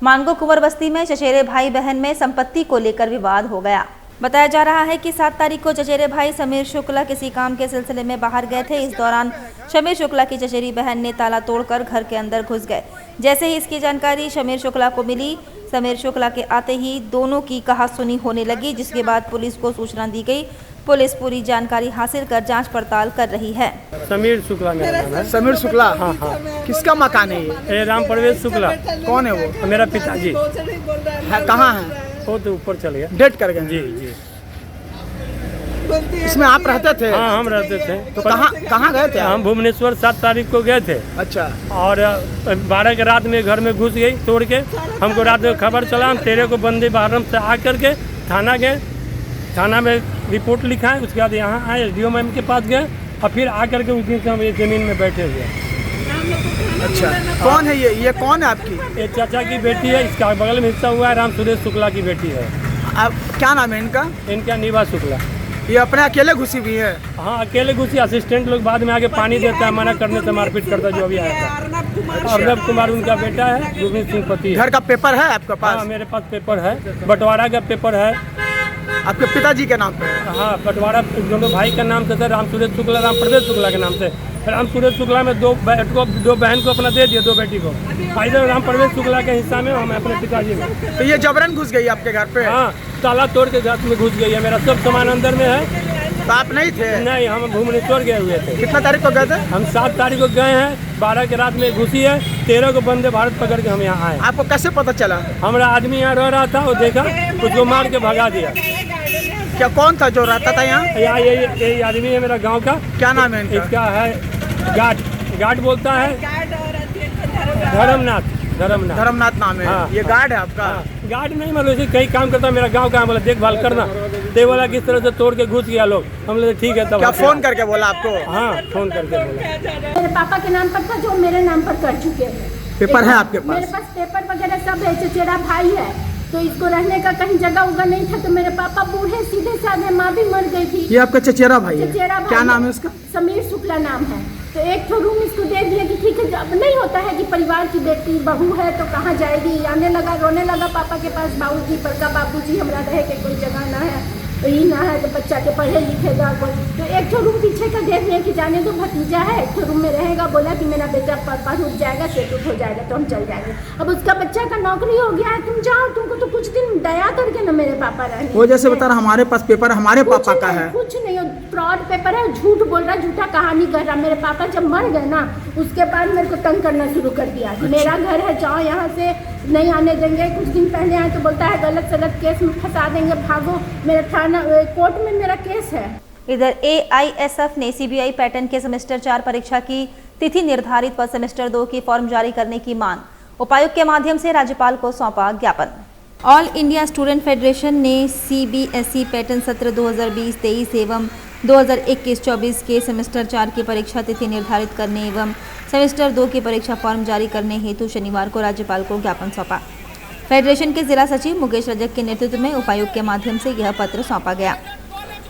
मानगो कुंवर बस्ती में चचेरे भाई बहन में संपत्ति को लेकर विवाद हो गया। बताया जा रहा है कि 7 तारीख को चचेरे भाई समीर शुक्ला किसी काम के सिलसिले में बाहर गए थे। इस दौरान समीर शुक्ला की चचेरी बहन ने ताला तोड़कर घर के अंदर घुस गए। जैसे ही इसकी जानकारी समीर शुक्ला को मिली, समीर शुक्ला के आते ही दोनों की कहासुनी होने लगी, जिसके बाद पुलिस को सूचना दी गई। पुलिस पूरी जानकारी हासिल कर जांच पड़ताल कर रही है। समीर शुक्ला मेरा नाम है। समीर शुक्ला, हाँ हाँ। किसका मकान है ये? राम प्रवेश शुक्ला। कौन है वो? मेरा पिताजी। है कहाँ है? वो तो ऊपर चले गए, डेट कर गए। जी जी। इसमें आप रहते थे? हाँ, हम रहते थे। तो कहाँ गए थे? हम भुवनेश्वर 7 तारीख को गए थे। अच्छा। और 12 के रात में घर में घुस गई तोड़ के। हमको रात में खबर चला, हम 13 को बंदे बहारम से आकर के थाना गए। थाना में रिपोर्ट लिखा है, उसके बाद यहाँ आए SDO मैम के पास गए और फिर आकर के उस दिन से हम ये ज़मीन में बैठे हुए। अच्छा, कौन है ये कौन है आपकी? ये चाचा की बेटी है, इसका बगल में हिस्सा हुआ है, राम सुरेश शुक्ला की बेटी है। आप क्या नाम है इनका? इनका निभा शुक्ला। ये अपने अकेले घुसी हुई है? हाँ, अकेले घुसी। असिस्टेंट लोग बाद में आके पानी देता है, मना करने से मारपीट करता जो अभी आया था। अर्नब कुमार उनका बेटा है, गोविंद सिंह पति। घर का पेपर है आपके पास? हाँ, मेरे पास पेपर है, बंटवारा का पेपर है। आपके पिताजी के नाम पे? हाँ, बंटवारा दोनों भाई का नाम से था, राम सुरेश शुक्ला, राम प्रवेश शुक्ला के नाम से। राम सुरेश शुक्ला में दो बहन को अपना दे दिया, 2 बेटी को। इधर राम प्रवेश शुक्ला के हिस्सा में हम अपने पिताजी में। तो ये जबरन घुस गई आपके घर पे? हाँ, ताला तोड़ के घर में घुस गई है। मेरा सब सामान अंदर में है। तो आप नहीं थे? नहीं, हम भुवनेश्वर गए हुए थे। कितना तारीख को गए थे? हम 7 तारीख को गए हैं, 12 के रात में घुसी है, 13 को बंदे भारत पकड़ के हम यहाँ आए। आपको कैसे पता चला? हमारा आदमी यहाँ रह रहा था, वो देखा, उसको मार के भगा दिया। क्या कौन था जो रहता था यहाँ? यही आदमी है मेरा गाँव का। क्या नाम है इनका? इसका है गार्ड बोलता है, धर्मनाथ नाम है। हाँ, ये गार्ड है आपका? गार्ड नहीं, मतलब इसे कहीं काम करता है। मेरा गांव का बोला देखभाल करना, ते बोला किस तरह से तोड़ के घुस गया लोग। हम लोग ठीक है। तब क्या फोन करके बोला आपको? हाँ, फोन करके बोला। मेरे पापा के नाम पर था, जो मेरे नाम पर कर चुके हैं। पेपर है आपके पास? मेरे पास पेपर वगैरह सब है। चचेरा भाई है, तो इसको रहने का कहीं जगह उगा नहीं था। तो मेरे पापा बूढ़े सीधे साधे, माँ भी मर गई थी। ये आपका चचेरा भाई है? चचेरा भाई। क्या नाम है उसका? समीर शुक्ला नाम है। तो एक तो रूम इसको दे दिया कि ठीक है। अब नहीं होता है कि परिवार की बेटी बहू है तो कहाँ जाएगी। आने लगा, रोने लगा पापा के पास, बाबूजी, बड़का बाबूजी, हमरा रहे के कोई जगह ना है। ये ना है तो बच्चा के पढ़े लिखेगा कोई, तो एक तो रूम पीछे का देख रहे कि जाने तो भतीजा है, एक तो रूम में रहेगा, बोला कि मेरा बेटा पढ़ उठ जाएगा, सेटल हो जाएगा तो हम चल जाएंगे। अब उसका बच्चा का नौकरी हो गया है, तुम जाओ, तुमको तो कुछ दिन दया करके ना मेरे पापा रहने। वो जैसे बता रहा हमारे पास पेपर हमारे पापा का है, कुछ नहीं, फ्रॉड पेपर है, झूठ बोल रहा, झूठा कहानी कर रहा। मेरे पापा जब मर गए ना उसके बाद मेरे को तंग करना शुरू कर दिया कि मेरा घर है, जाओ यहाँ से, नहीं आने देंगे। कुछ दिन पहले आए तो बोलता है गलत सलत केस में फंसा देंगे, भागो, मेरा थाना कोर्ट में मेरा केस है। इधर AISF ने CBI पैटर्न के सेमेस्टर 4 परीक्षा की तिथि निर्धारित व सेमेस्टर 2 की फॉर्म जारी करने की मांग उपायुक्त के माध्यम से राज्यपाल को सौंपा ज्ञापन। ऑल इंडिया स्टूडेंट फेडरेशन ने CBSE पैटर्न सत्र 2020-23 एवं 2021-24 के सेमेस्टर 4 की परीक्षा तिथि निर्धारित करने एवं सेमेस्टर 2 की परीक्षा फॉर्म जारी करने हेतु शनिवार को राज्यपाल को ज्ञापन सौंपा। फेडरेशन के जिला सचिव मुकेश रजक के नेतृत्व में उपायुक्त के माध्यम से यह पत्र सौंपा गया।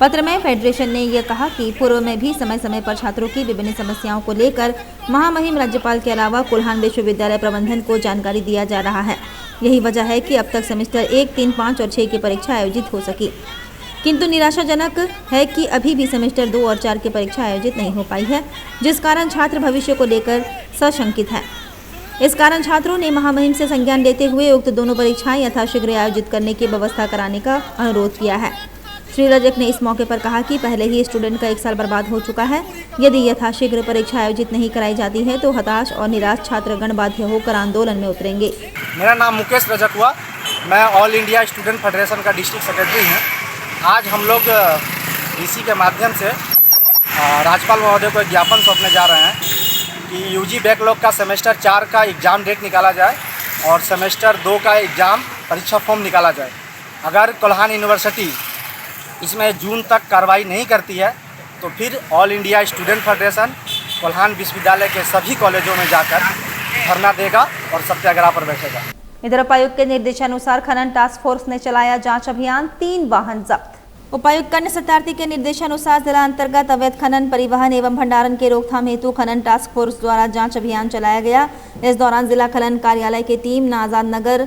पत्र में फेडरेशन ने यह कहा कि पूर्व में भी समय समय पर छात्रों की विभिन्न समस्याओं को लेकर महामहिम राज्यपाल के अलावा कोल्हान विश्वविद्यालय प्रबंधन को जानकारी दिया जा रहा है। यही वजह है कि अब तक सेमेस्टर 1, 3, 5 और 6 की परीक्षा आयोजित हो सकी, किंतु निराशाजनक है कि अभी भी सेमेस्टर 2 और 4 की परीक्षा आयोजित नहीं हो पाई है, जिस कारण छात्र भविष्य को लेकर सशंकित हैं। इस कारण छात्रों ने महामहिम से संज्ञान लेते हुए उक्त दोनों परीक्षाएं यथाशीघ्र आयोजित करने की व्यवस्था कराने का अनुरोध किया है। श्री रजक ने इस मौके पर कहा कि पहले ही स्टूडेंट का 1 साल बर्बाद हो चुका है। यदि यथाशीघ्र परीक्षा आयोजित नहीं कराई जाती है तो हताश और निराश छात्रगण बाध्य होकर आंदोलन में उतरेंगे। मेरा नाम मुकेश रजक हुआ, मैं ऑल इंडिया स्टूडेंट फेडरेशन का डिस्ट्रिक्ट सेक्रेटरी हूँ। आज हम लोग DC के माध्यम से राज्यपाल महोदय को एक ज्ञापन सौंपने जा रहे हैं कि UG बैकलॉग का सेमेस्टर 4 का एग्ज़ाम डेट निकाला जाए और सेमेस्टर 2 का एग्ज़ाम परीक्षा फॉर्म निकाला जाए। अगर कोल्हान यूनिवर्सिटी इसमें जून तक कार्रवाई नहीं करती है तो फिर all India student federation Kolhan विश्वविद्यालय के सभी कॉलेजों में जाकर धरना देगा और सत्याग्रह पर बैठेगा। इधर उपायुक्त के निर्देशानुसार खनन टास्क फोर्स ने चलाया जांच अभियान, 3 वाहन जब्त। उपायुक्त कन्या सत्यार्थी के निर्देशानुसार जिला अंतर्गत अवैध खनन, परिवहन एवं भंडारण के रोकथाम हेतु खनन टास्क फोर्स द्वारा जांच अभियान चलाया गया। इस दौरान जिला खनन कार्यालय की टीम ने आजाद नगर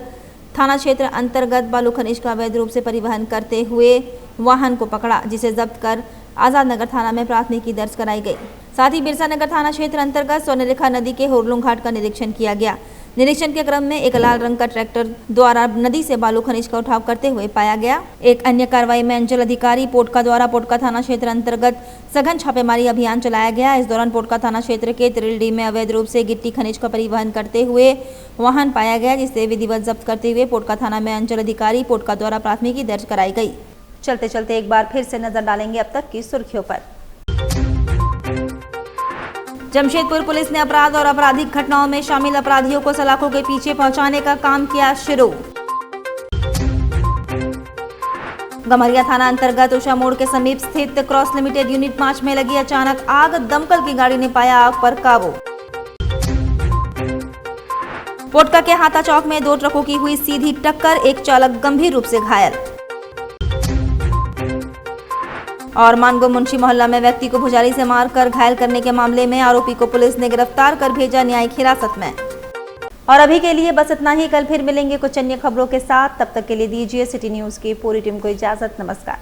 थाना क्षेत्र अंतर्गत बालू खनिज का अवैध रूप से परिवहन करते हुए वाहन को पकड़ा, जिसे जब्त कर आजाद नगर थाना में प्राथमिकी दर्ज कराई गई। साथ ही बिरसा नगर थाना क्षेत्र अंतर्गत स्वर्णरेखा नदी के होरलुंग घाट का निरीक्षण किया गया। निरीक्षण के क्रम में एक लाल रंग का ट्रैक्टर द्वारा नदी से बालू खनिज का उठाव करते हुए पाया गया। एक अन्य कार्रवाई में अंचल अधिकारी पोटका द्वारा पोटका थाना क्षेत्र अंतर्गत सघन छापेमारी अभियान चलाया गया। इस दौरान पोटका थाना क्षेत्र के तिरिलडी में अवैध रूप से गिट्टी खनिज का परिवहन करते हुए वाहन पाया गया, जिसे विधिवत जब्त करते हुए पोटका थाना में अंचल अधिकारी पोटका द्वारा प्राथमिकी दर्ज कराई गई। चलते चलते एक बार फिर से नजर डालेंगे अब तक की सुर्खियों पर। जमशेदपुर पुलिस ने अपराध और आपराधिक घटनाओं में शामिल अपराधियों को सलाखों के पीछे पहुंचाने का काम किया शुरू। गम्हरिया थाना अंतर्गत उषा मोड़ के समीप स्थित क्रॉस लिमिटेड यूनिट 5 में लगी अचानक आग, दमकल की गाड़ी ने पाया आग पर काबू। पोटका के हाथा चौक में 2 ट्रकों की हुई सीधी टक्कर, एक चालक गंभीर रूप से घायल। और मानगो मुंशी मोहल्ला में व्यक्ति को भुजाली से मारकर घायल करने के मामले में आरोपी को पुलिस ने गिरफ्तार कर भेजा न्यायिक हिरासत में। और अभी के लिए बस इतना ही। कल फिर मिलेंगे कुछ अन्य खबरों के साथ। तब तक के लिए दीजिए सिटी न्यूज की पूरी टीम को इजाजत। नमस्कार।